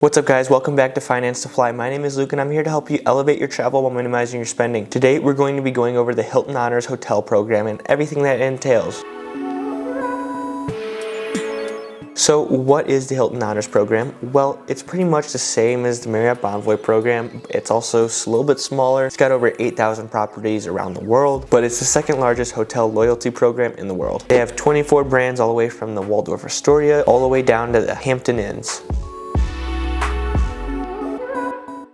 What's up guys, welcome back to Finance to Fly. My name is Luke and I'm here to help you elevate your travel while minimizing your spending. Today we're going to be going over the Hilton Honors Hotel program and everything that it entails. So what is the Hilton Honors program? Well, it's pretty much the same as the Marriott Bonvoy program. It's also a little bit smaller. It's got over 8,000 properties around the world, but it's the second largest hotel loyalty program in the world. They have 24 brands all the way from the Waldorf Astoria all the way down to the Hampton Inns.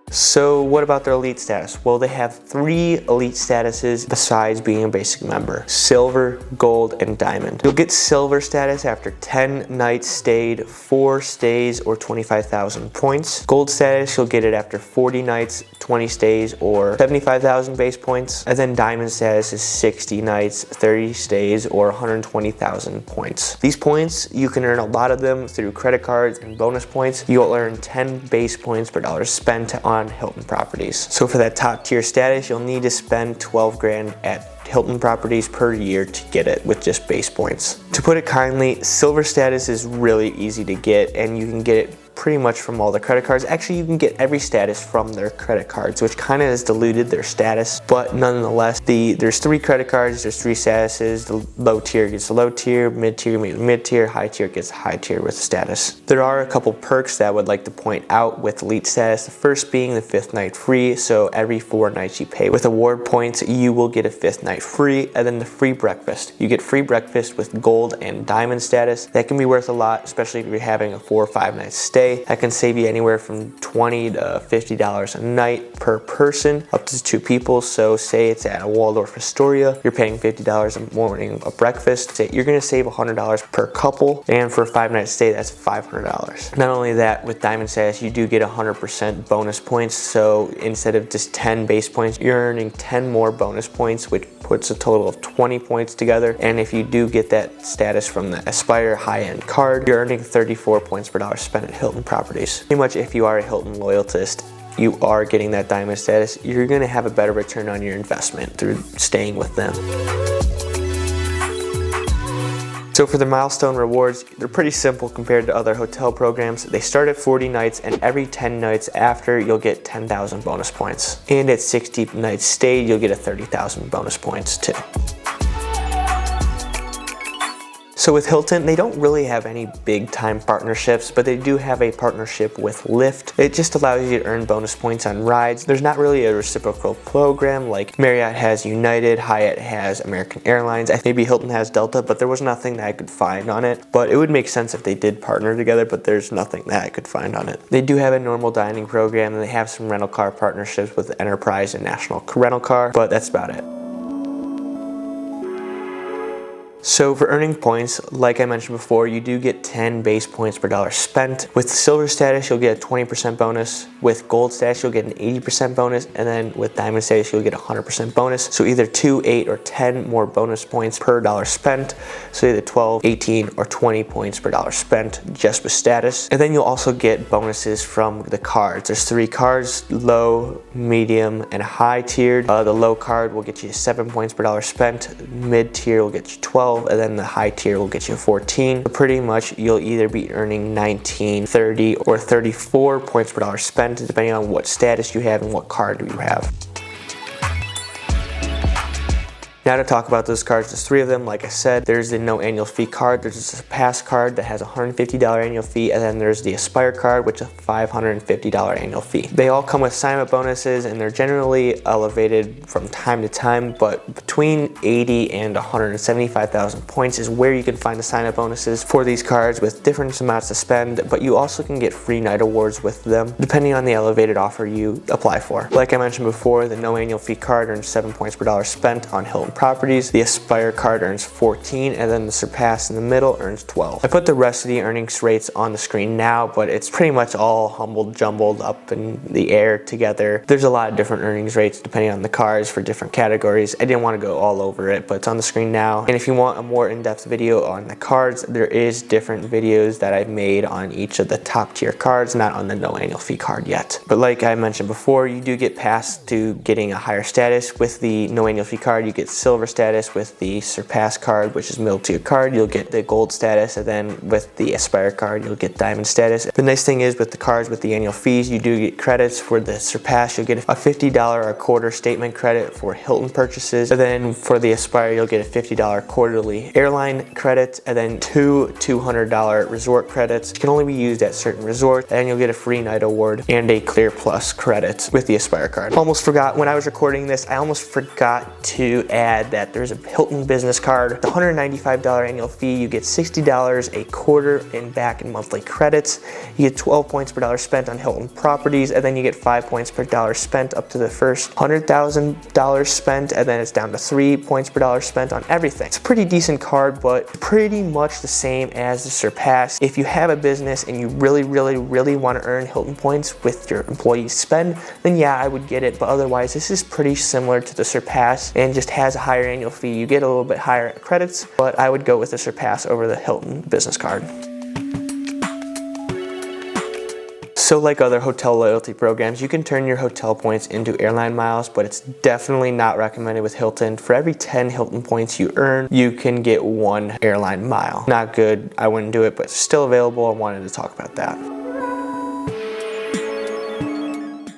So what about their elite status? Well, they have 3 elite statuses besides being a basic member: silver, gold, and diamond. You'll get silver status after 10 nights stayed, 4 stays, or 25,000 points. Gold status, you'll get it after 40 nights, 20 stays, or 75,000 base points. And then diamond status is 60 nights, 30 stays, or 120,000 points. These points, you can earn a lot of them through credit cards and bonus points. You'll earn 10 base points per dollar spent on Hilton properties. So for that top tier status, you'll need to spend 12 grand at Hilton properties per year to get it with just base points. To put it kindly, silver status is really easy to get and you can get it pretty much from all the credit cards. Actually, you can get every status from their credit cards, which kind of has diluted their status, but nonetheless, there's 3 credit cards, there's 3 statuses. The low tier gets the low tier, mid tier gets mid tier, high tier gets high tier with status. There are a couple perks that I would like to point out with elite status. The first being the 5th night free, so every 4 nights you pay with award points, you will get a 5th night free, and then the free breakfast. You get free breakfast with gold and diamond status. That can be worth a lot, especially if you're having a 4 or 5 night stay. That can save you anywhere from $20 to $50 a night per person, up to 2 people. So say it's at a Waldorf Astoria, you're paying $50 a morning of breakfast. You're gonna save $100 per couple, and for a 5 night stay, that's $500. Not only that, with diamond status, you do get 100% bonus points. So instead of just 10 base points, you're earning 10 more bonus points, which puts a total of 20 points together. And if you do get that status from the Aspire high-end card, you're earning 34 points per dollar spent at Hilton properties. Pretty much if you are a Hilton loyalist, you are getting that diamond status, you're gonna have a better return on your investment through staying with them. So for the Milestone Rewards, they're pretty simple compared to other hotel programs. They start at 40 nights, and every 10 nights after, you'll get 10,000 bonus points. And at 60 nights stayed, you'll get a 30,000 bonus points too. So with Hilton, they don't really have any big time partnerships, but they do have a partnership with Lyft. It just allows you to earn bonus points on rides. There's not really a reciprocal program like Marriott has United, Hyatt has American Airlines. Maybe Hilton has Delta, but there was nothing that I could find on it. But it would make sense if they did partner together, but there's nothing that I could find on it. They do have a normal dining program, and they have some rental car partnerships with Enterprise and National Rental Car, but that's about it. So for earning points, like I mentioned before, you do get 10 base points per dollar spent. With silver status, you'll get a 20% bonus. With gold status, you'll get an 80% bonus. And then with diamond status, you'll get a 100% bonus. So either 2, 8, or 10 more bonus points per dollar spent. So either 12, 18, or 20 points per dollar spent just with status. And then you'll also get bonuses from the cards. There's 3 cards: low, medium, and high tiered. The low card will get you 7 points per dollar spent. Mid tier will get you 12. And then the high tier will get you 14. So pretty much you'll either be earning 19, 30, or 34 points per dollar spent, depending on what status you have and what card you have. Now to talk about those cards, there's 3 of them. Like I said, there's the no annual fee card, there's a pass card that has a $150 annual fee, and then there's the Aspire card, which is a $550 annual fee. They all come with sign-up bonuses, and they're generally elevated from time to time, but between 80 and 175,000 points is where you can find the sign-up bonuses for these cards with different amounts to spend, but you also can get free night awards with them, depending on the elevated offer you apply for. Like I mentioned before, the no annual fee card earns 7 points per dollar spent on Hilton properties. The Aspire card earns 14, and then the Surpass in the middle earns 12. I put the rest of the earnings rates on the screen now, but it's pretty much all jumbled up in the air together. There's a lot of different earnings rates depending on the cards for different categories. I didn't want to go all over it, but it's on the screen now. And if you want a more in-depth video on the cards, there is different videos that I've made on each of the top tier cards, not on the no annual fee card yet. But like I mentioned before, you do get passed to getting a higher status. With the no annual fee card, you get silver status with the Surpass card, which is middle tier card. You'll get the gold status, and then with the Aspire card, you'll get diamond status. The nice thing is with the cards with the annual fees, you do get credits. For the Surpass, you'll get a $50 a quarter statement credit for Hilton purchases, and then for the Aspire, you'll get a $50 quarterly airline credit, and then two $200 resort credits. It can only be used at certain resorts, and you'll get a free night award and a Clear Plus credit with the Aspire card. Almost forgot, when I was recording this, I almost forgot to add that there's a Hilton business card. The $195 annual fee, you get $60 a quarter in back and monthly credits. You get 12 points per dollar spent on Hilton properties, and then you get 5 points per dollar spent up to the first $100,000 spent, and then it's down to 3 points per dollar spent on everything. It's a pretty decent card, but pretty much the same as the Surpass. If you have a business and you really want to earn Hilton points with your employees spend, then yeah, I would get it, but otherwise this is pretty similar to the Surpass and just has a higher annual fee. You get a little bit higher credits, but I would go with the Surpass over the Hilton business card. So like other hotel loyalty programs, you can turn your hotel points into airline miles, but it's definitely not recommended with Hilton. For every 10 Hilton points you earn, you can get 1 airline mile. Not good, I wouldn't do it, but it's still available. I wanted to talk about that.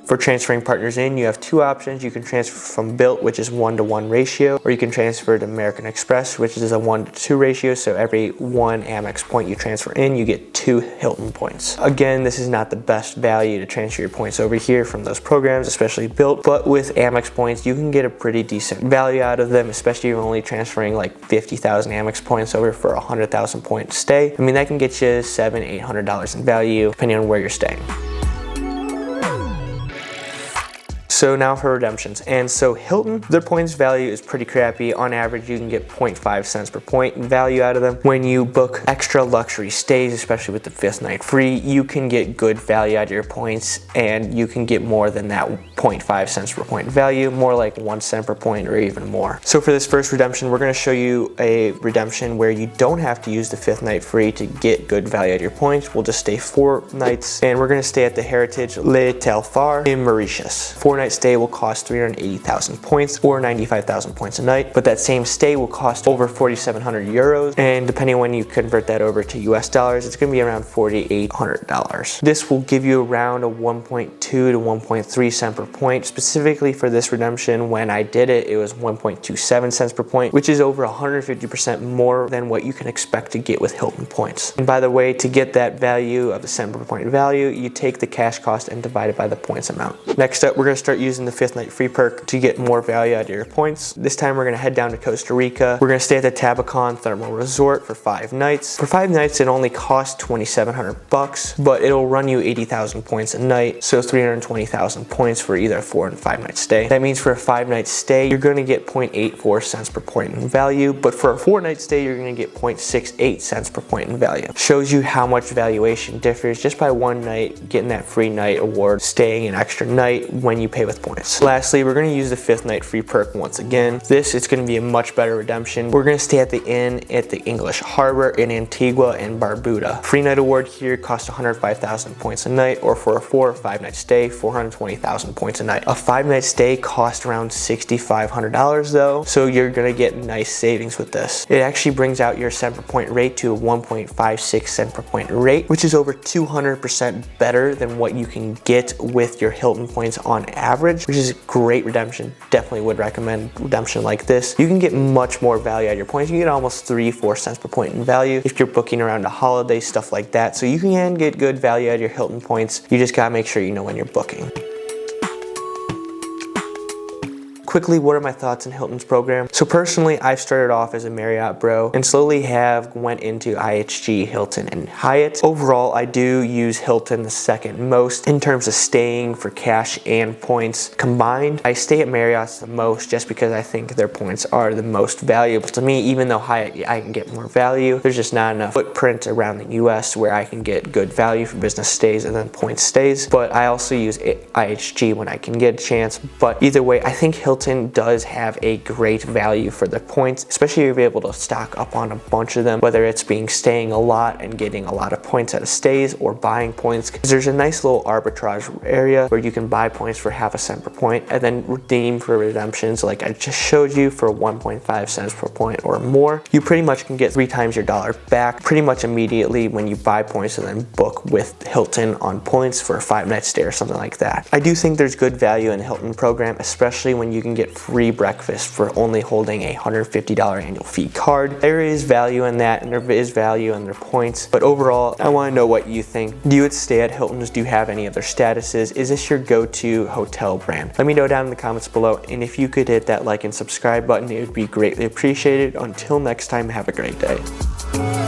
For transferring partners in, you have 2 options. You can transfer from Bilt, which is 1-to-1 ratio, or you can transfer to American Express, which is a 1-to-2 ratio. So every 1 Amex point you transfer in, you get 2 Hilton points. Again, this is not the best value to transfer your points over here from those programs, especially Bilt, but with Amex points, you can get a pretty decent value out of them, especially if you're only transferring like 50,000 Amex points over for a 100,000 point stay. I mean, that can get you $700-800 in value, depending on where you're staying. So now for redemptions. And so Hilton, their points value is pretty crappy. On average, you can get 0.5 cents per point in value out of them. When you book extra luxury stays, especially with the 5th night free, you can get good value out of your points, and you can get more than that 0.5 cents per point value, more like 1 cent per point or even more. So for this first redemption, we're gonna show you a redemption where you don't have to use the 5th night free to get good value out of your points. We'll just stay 4 nights, and we're gonna stay at the Heritage Le Telfar in Mauritius. 4-night stay will cost 380,000 points or 95,000 points a night, but that same stay will cost over 4,700 euros, and depending on when you convert that over to US dollars, it's going to be around $4,800. This will give you around a 1.2 to 1.3 cent per point. Specifically for this redemption, when I did it, it was 1.27 cents per point, which is over 150% more than what you can expect to get with Hilton points. And by the way, to get that value of the cent per point value, you take the cash cost and divide it by the points amount. Next up, we're going to start using the 5th night free perk to get more value out of your points. This time we're going to head down to Costa Rica. We're going to stay at the Tabacon Thermal Resort for 5 nights. For 5 nights, it only costs $2,700, but it'll run you 80,000 points a night, so 320,000 points for either a 4 and 5 night stay. That means for a 5-night stay, you're going to get 0.84 cents per point in value, but for a 4-night stay, you're going to get 0.68 cents per point in value. Shows you how much valuation differs just by 1 night, getting that free night award, staying an extra night when you pay with points. Lastly, we're going to use the 5th night free perk once again. It's going to be a much better redemption. We're going to stay at the inn at the English Harbor in Antigua and Barbuda. Free night award here costs 105,000 points a night, or for a 4 or 5 night stay, 420,000 points a night. A 5-night stay costs around $6,500 though, so you're going to get nice savings with this. It actually brings out your cent per point rate to a 1.56 cent per point rate, which is over 200% better than what you can get with your Hilton points on average, which is a great redemption. Definitely would recommend redemption like this. You can get much more value out of your points. You can get almost 3-4 cents per point in value if you're booking around a holiday, stuff like that. So you can get good value out of your Hilton points. You just gotta make sure you know when you're booking. Quickly, what are my thoughts on Hilton's program? So personally, I've started off as a Marriott bro and slowly went into IHG, Hilton, and Hyatt. Overall, I do use Hilton the second most in terms of staying for cash and points combined. I stay at Marriott's the most just because I think their points are the most valuable to me. Even though Hyatt, I can get more value, there's just not enough footprint around the US where I can get good value for business stays and then point stays. But I also use IHG when I can get a chance. But either way, I think Hilton Hilton does have a great value for the points, especially if you're able to stock up on a bunch of them, whether it's staying a lot and getting a lot of points out of stays or buying points. Because there's a nice little arbitrage area where you can buy points for half a cent per point and then redeem for redemptions like I just showed you for 1.5 cents per point or more. You pretty much can get 3 times your dollar back pretty much immediately when you buy points and then book with Hilton on points for a 5-night stay or something like that. I do think there's good value in the Hilton program, especially when you can get free breakfast for only holding a $150 annual fee card. There is value in that, and there is value in their points, but overall, I want to know what you think. Do you stay at Hilton's? Do you have any other statuses? Is this your go-to hotel brand? Let me know down in the comments below, and if you could hit that like and subscribe button, it would be greatly appreciated. Until next time, have a great day.